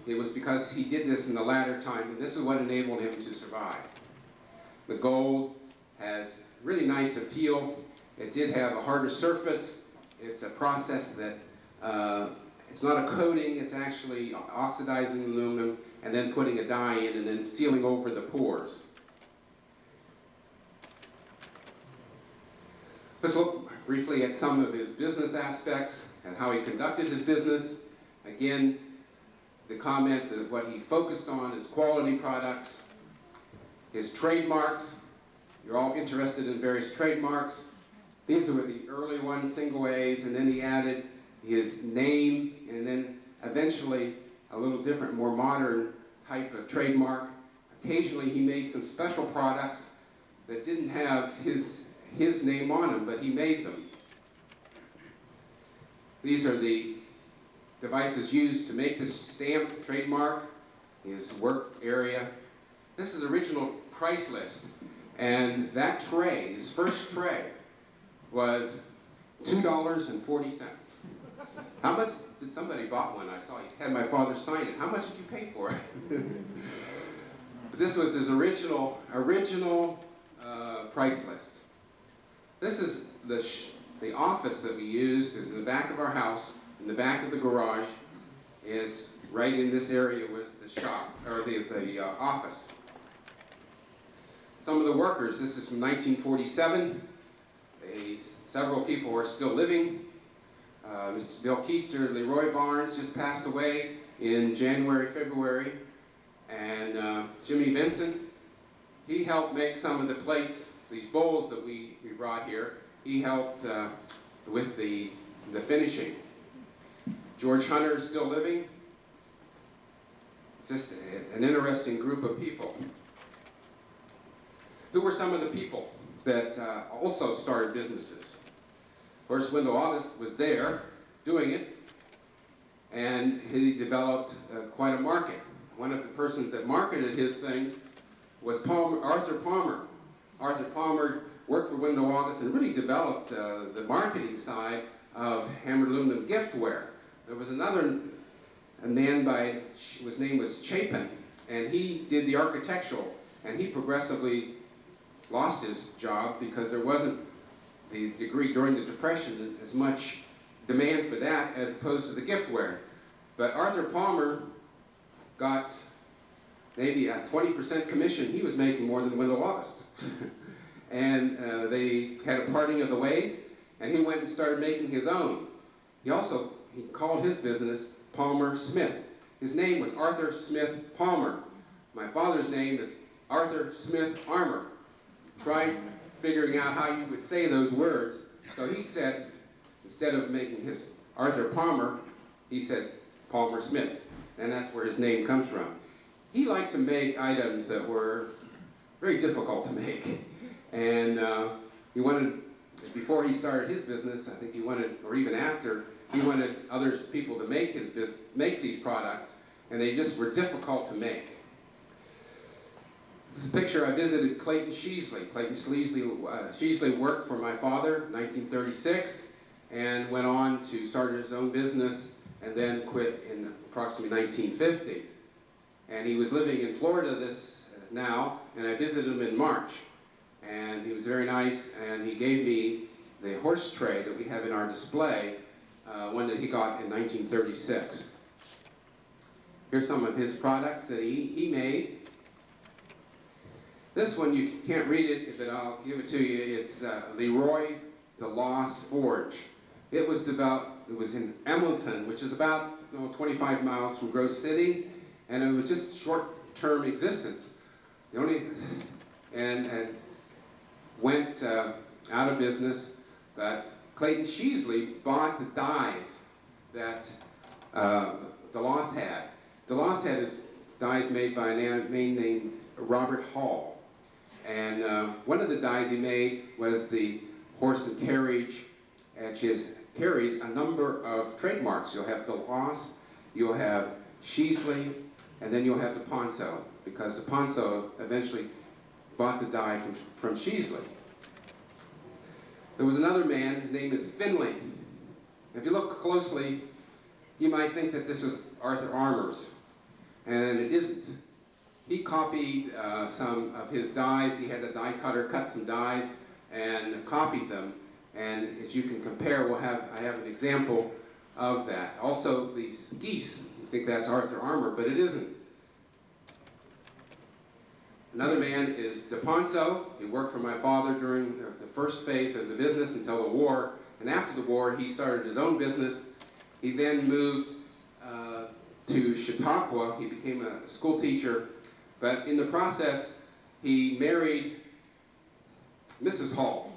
it was because he did this in the latter time, and this is what enabled him to survive. The gold has really nice appeal. It did have a harder surface. It's a process that, it's not a coating, it's actually oxidizing aluminum. and then putting a dye in and then sealing over the pores. Let's look briefly at some of his business aspects and how he conducted his business. Again, the comment that what he focused on is quality products, his trademarks. You're all interested in various trademarks. These were the early ones, single A's, and then he added his name, and then eventually a little different, more modern type of trademark. Occasionally he made some special products that didn't have his name on them, but he made them. These are the devices used to make this stamp trademark, his work area. This is original price list, and that tray, his first tray, was $2.40. How much did somebody bought one? I saw he had my father sign it. How much did you pay for it? But this was his original price list. This is the office that we used. Is in the back of our house, in the back of the garage, is right in this area was the shop, or the office. Some of the workers, this is from 1947. Several people are still living. Mr. Bill Keister, Leroy Barnes just passed away in January, February. And Jimmy Vincent, he helped make some of the plates, these bowls that we brought here. He helped with the finishing. George Hunter is still living. It's just an interesting group of people. Who were some of the people that also started businesses? Of course, Wendell August was there doing it, and he developed quite a market. One of the persons that marketed his things was Arthur Palmer. Arthur Palmer worked for Wendell August and really developed the marketing side of hammered aluminum giftware. There was another man his name was Chapin, and he did the architectural, and he progressively lost his job because there wasn't the degree during the Depression as much demand for that as opposed to the giftware. But Arthur Palmer got maybe a 20% commission. He was making more than Wendell August. And they had a parting of the ways, and he went and started making his own. He called his business Palmer Smith. His name was Arthur Smith Palmer. My father's name is Arthur Smith Armour. Tried figuring out how you would say those words. So he said, instead of making his Arthur Palmer, he said Palmer Smith. And that's where his name comes from. He liked to make items that were very difficult to make. And he wanted, before he started his business, I think he wanted, or even after, he wanted people to make these products, and they just were difficult to make. This is a picture. I visited Clayton Sheasley. Clayton Sheasley worked for my father in 1936 and went on to start his own business and then quit in approximately 1950. And he was living in Florida now, and I visited him in March. And he was very nice, and he gave me the horse tray that we have in our display, one that he got in 1936. Here's some of his products that he made. This one, you can't read it, but I'll give it to you. It's Leroy the Lost Forge. It was in Emlenton, which is about 25 miles from Grove City, and it was just short-term existence. And went out of business, but Clayton Sheasley bought the dies that DeLoss had. DeLoss had his dies made by a man named Robert Hall. And one of the dies he made was the horse and carriage, and carries a number of trademarks. You'll have DeLoss, you'll have Sheasley, and then you'll have DePonso, because DePonso eventually bought the die from Sheasley. There was another man, his name is Finley. If you look closely, you might think that this was Arthur Armour's, and it isn't. He copied some of his dies. He had a die cutter cut some dies and copied them, and as you can compare, I have an example of that. Also, these geese, you think that's Arthur Armour, but it isn't. Another man is DePonso. He worked for my father during the first phase of the business until the war. And after the war, he started his own business. He then moved to Chautauqua. He became a school teacher. But in the process, he married Mrs. Hall,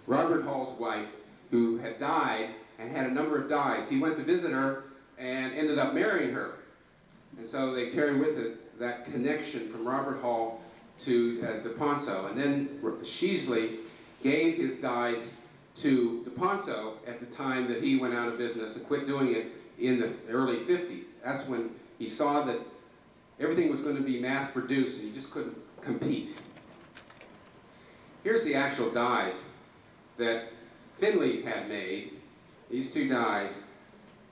Robert Hall's wife, who had died and had a number of dies. He went to visit her and ended up marrying her. And so they carry with it that connection from Robert Hall to DePonso. And then Sheasley gave his dies to DePonso at the time that he went out of business and quit doing it in the early 50s. That's when he saw that everything was going to be mass produced and he just couldn't compete. Here's the actual dies that Finley had made, these two dies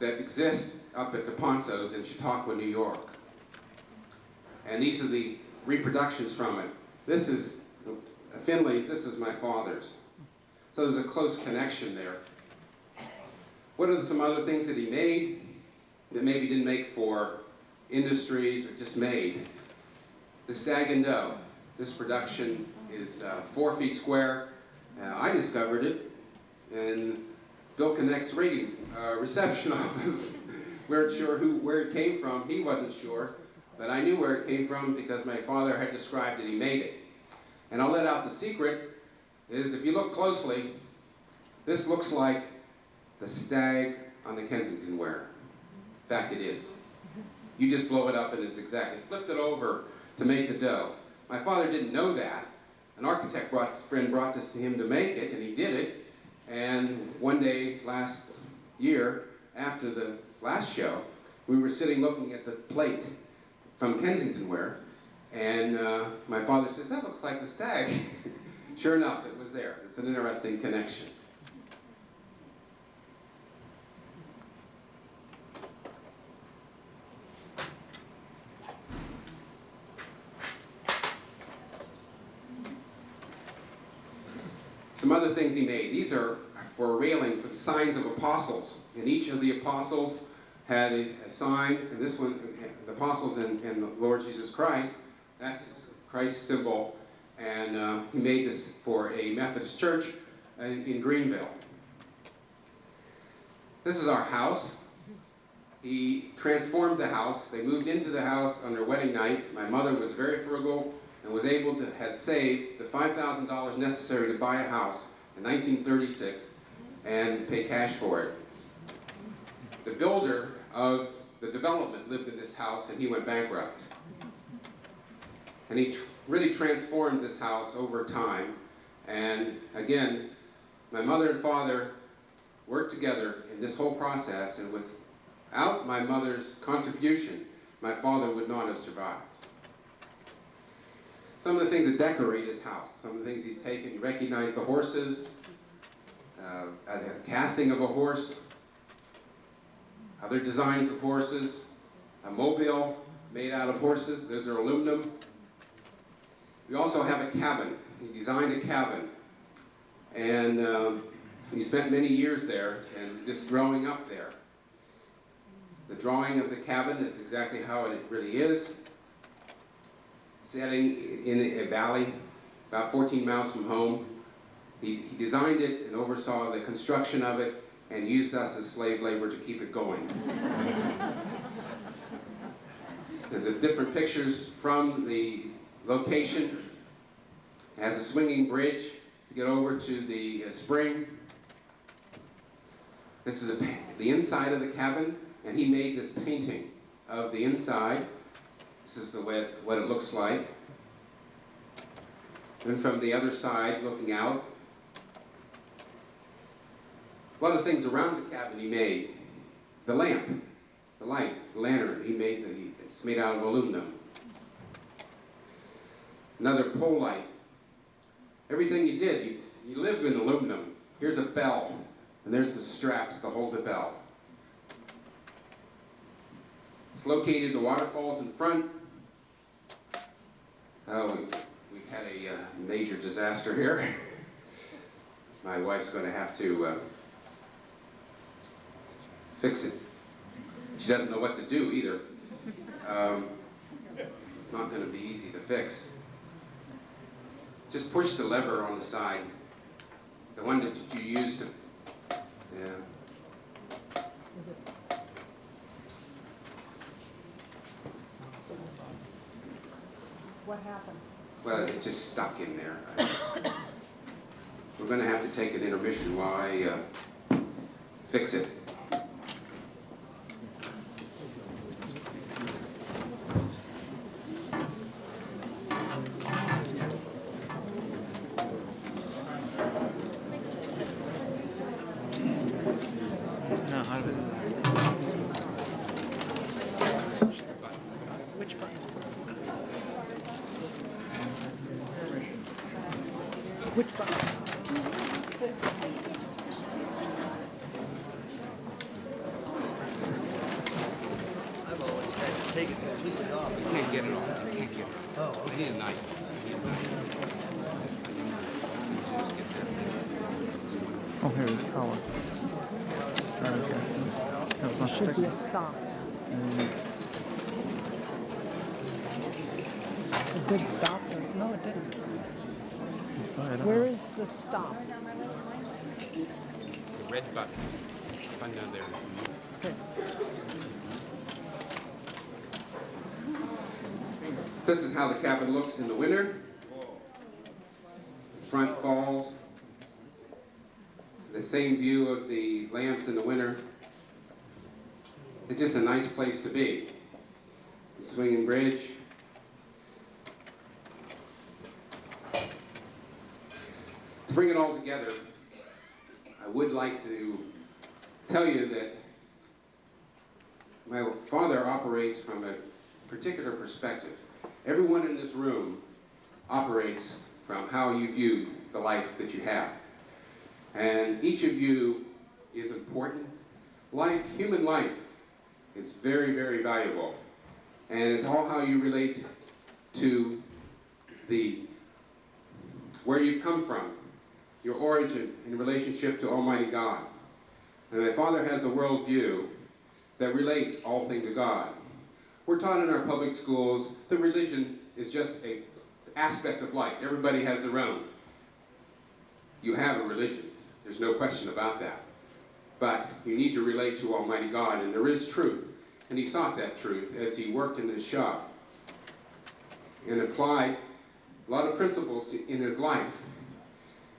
that exist up at DePonso's in Chautauqua, New York. And these are the reproductions from it. This is Finley's, this is my father's. So there's a close connection there. What are some other things that he made that maybe didn't make for industries or just made? The Stag and Doe. This production is 4 feet square. I discovered it in Bill Connect's reception office. We weren't sure where it came from. He wasn't sure, but I knew where it came from because my father had described that he made it. And I'll let out the secret is if you look closely, this looks like the stag on the Kensington ware. In fact, it is. You just blow it up and it's exactly. Flipped it over to make the dough. My father didn't know that. An architect friend brought this to him to make it, and he did it. And one day last year, after the last show, we were sitting looking at the plate from Kensington ware, and my father says, "That looks like the stag." Sure enough, it was there. It's an interesting connection. Some other things he made. These are for a railing for the signs of apostles. And each of the apostles had a sign, and this one, the apostles and the Lord Jesus Christ, that's Christ's symbol. And he made this for a Methodist church in Greenville. This is our house. He transformed the house. They moved into the house on their wedding night. My mother was very frugal and was able to have saved the $5,000 necessary to buy a house in 1936 and pay cash for it. The builder of the development lived in this house and he went bankrupt. And he really transformed this house over time. And again, my mother and father worked together in this whole process, and without my mother's contribution, my father would not have survived. Some of the things that decorate his house, some of the things he's taken, you recognize the horses, a casting of a horse, other designs of horses, a mobile made out of horses, those are aluminum. We also have a cabin. He designed a cabin, and he spent many years there and just growing up there. The drawing of the cabin is exactly how it really is. Setting in a valley about 14 miles from home. He designed it and oversaw the construction of it and used us as slave labor to keep it going. The different pictures from the location. It has a swinging bridge to get over to the spring. This is the inside of the cabin, and he made this painting of the inside. This is what it looks like. And from the other side, looking out. A lot of things around the cabin he made. The lamp, the light, the lantern, he made it's made out of aluminum. Another pole light. Everything you did, you lived in aluminum. Here's a bell, and there's the straps to hold the bell. It's located, the waterfalls in front. Oh, we've had a major disaster here. My wife's going to have to fix it. She doesn't know what to do either. It's not going to be easy to fix. Just push the lever on the side, the one that you used to, yeah. What happened? Well, it just stuck in there. We're going to have to take an intermission while I fix it. Which button? Which button? I've always had to take it completely off. I can't get it off. I can't get it. Oh, I need a knife. Oh, here it is, power. Okay, so that was on Should stick. be a stop. It did stop. No, it didn't. I'm sorry, I don't Where know. is the stop? It's the red button. Find down there. Okay. This is how the cabin looks in the winter. Front falls. The same view of the lamps in the winter. It's just a nice place to be. The swinging bridge. To bring it all together, I would like to tell you that my father operates from a particular perspective. Everyone in this room operates from how you view the life that you have. And each of you is important. Human life is very, very valuable. And it's all how you relate to where you've come from, your origin in relationship to Almighty God. And my father has a worldview that relates all things to God. We're taught in our public schools that religion is just an aspect of life. Everybody has their own. You have a religion. There's no question about that. But you need to relate to Almighty God, and there is truth. And he sought that truth as he worked in his shop and applied a lot of principles in his life.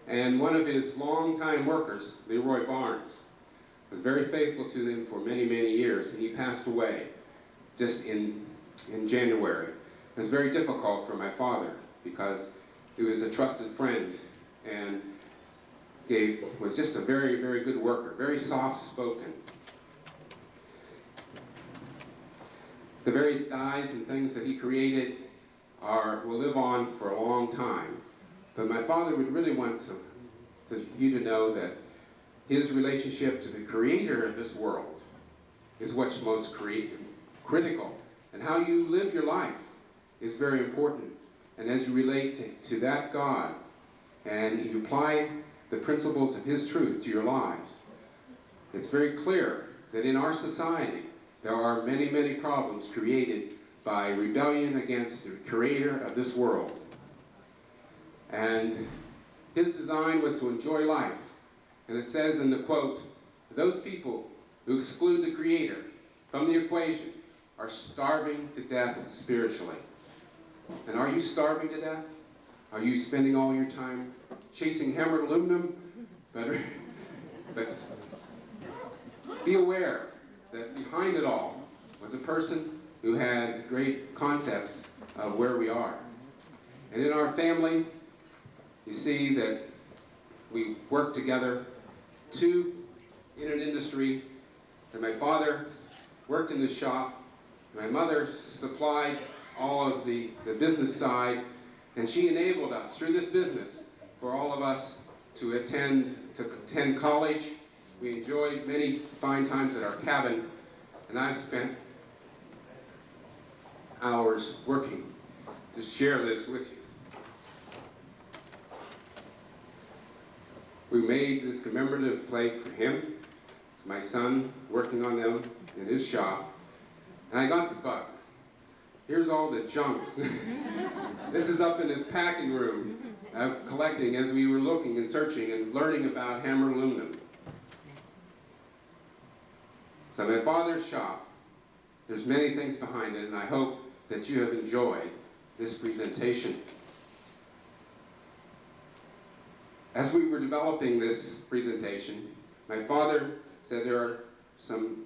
And one of his longtime workers, Leroy Barnes, was very faithful to them for many, many years, and he passed away just in January. It was very difficult for my father because he was a trusted friend and was just a very, very good worker, very soft-spoken. The various dyes and things that he created will live on for a long time. But my father would really want you to know that his relationship to the creator of this world is what's most critical. And how you live your life is very important. And as you relate to that God, and you apply the principles of his truth to your lives, it's very clear that in our society, there are many, many problems created by rebellion against the creator of this world. And his design was to enjoy life. And it says in the quote, those people who exclude the creator from the equation are starving to death spiritually. And are you starving to death? Are you spending all your time chasing hammered aluminum? Let's be aware that behind it all was a person who had great concepts of where we are. And in our family, you see that we work together, two in an industry, and my father worked in the shop, my mother supplied all of the business side, and she enabled us through this business for all of us to attend college. We enjoyed many fine times at our cabin, and I've spent hours working to share this with you. We made this commemorative plate for him. It's my son working on them in his shop. And I got the bug. Here's all the junk. This is up in his packing room of collecting as we were looking and searching and learning about hammered aluminum. So my father's shop, there's many things behind it, and I hope that you have enjoyed this presentation. As we were developing this presentation, my father said there are some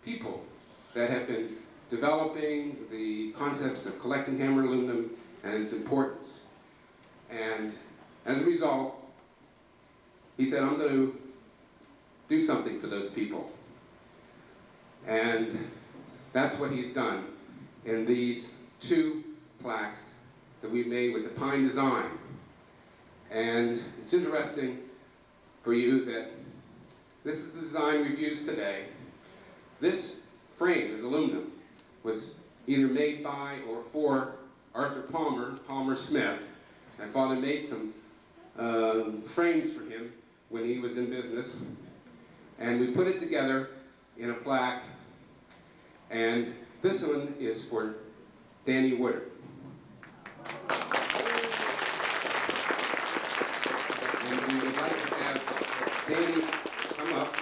people that have been developing the concepts of collecting hammered aluminum and its importance. And as a result, he said, I'm going to do something for those people. And that's what he's done in these two plaques that we've made with the pine design. And it's interesting for you that this is the design we've used today. This frame is aluminum, was either made by or for Arthur Palmer Smith. My father made some frames for him when he was in business. And we put it together in a plaque. And this one is for Danny Woodard. And we would like to have Danny come up.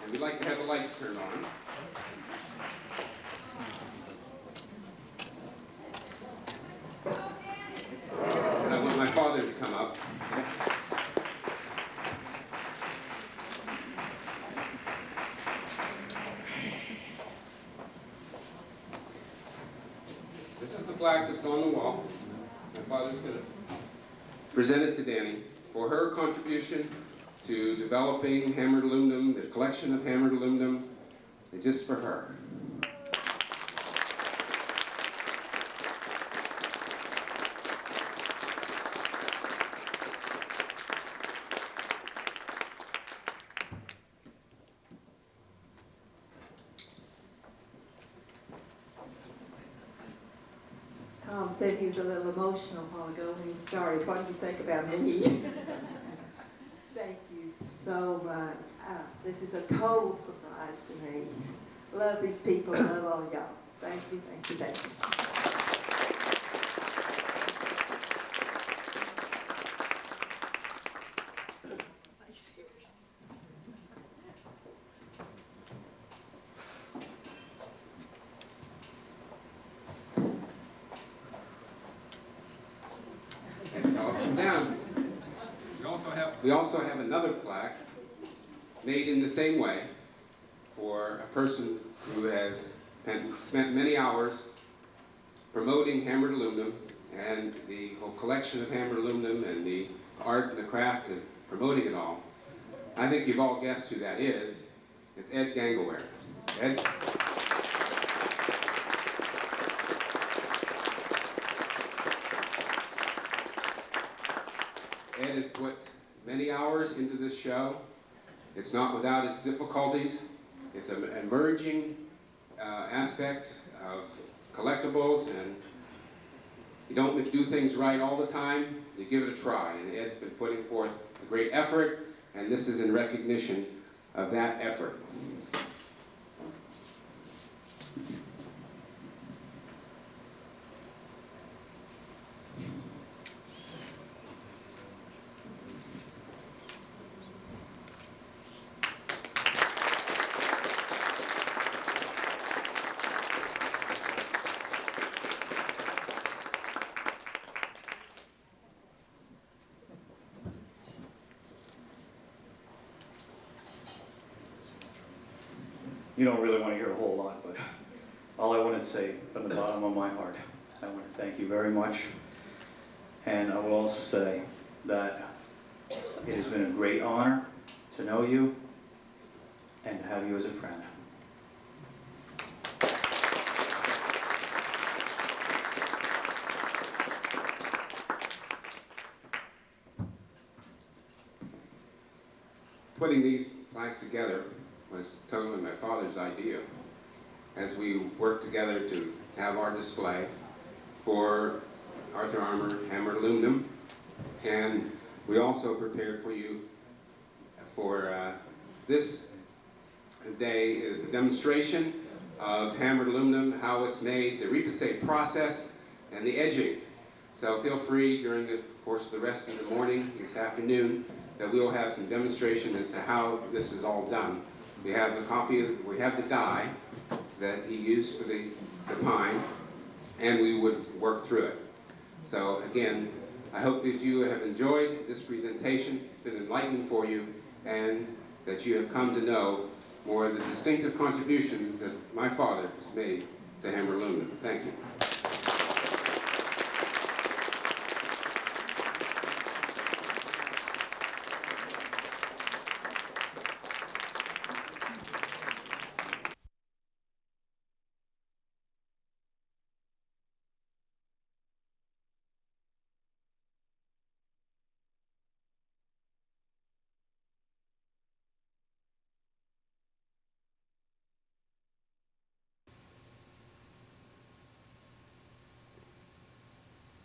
And we'd like to have the lights turned on. And I want my father to come up. This is the plaque that's on the wall. My father's going to present it to Danny for her contribution to developing hammered aluminum, the collection of hammered aluminum, and just for her. Tom said he was a little emotional a while ago when he started. What do you think about me? Thank you so much. This is a total surprise to me. Love these people, love all y'all. Thank you, thank you, thank you. And I'll come down. We also have another plaque made in the same way for a person who has spent many hours promoting hammered aluminum and the whole collection of hammered aluminum and the art and the craft and promoting it all. I think you've all guessed who that is. It's Ed Gangleware. Ed? Ed has put many hours into this show. It's not without its difficulties. It's an emerging aspect of collectibles, and you don't do things right all the time. You give it a try, and Ed's been putting forth a great effort, and this is in recognition of that effort. You don't really want to hear a whole lot, but all I want to say from the bottom of my heart, I want to thank you very much. And I will also say that it has been a great honor to know you and to have you as a friend. Putting these plaques together was totally my father's idea as we worked together to have our display for Arthur Armour hammered aluminum. And we also prepared for you for this day is a demonstration of hammered aluminum, how it's made, the repoussé process, and the edging. So feel free during the course of the rest of the morning, this afternoon, that we will have some demonstration as to how this is all done. We have we have the die that he used for the pine, and we would work through it. So again, I hope that you have enjoyed this presentation. It's been enlightening for you, and that you have come to know more of the distinctive contribution that my father has made to Hammer Aluminum. Thank you.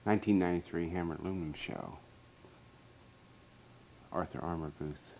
'93 Hammer Aluminum Show. Arthur Armour booth.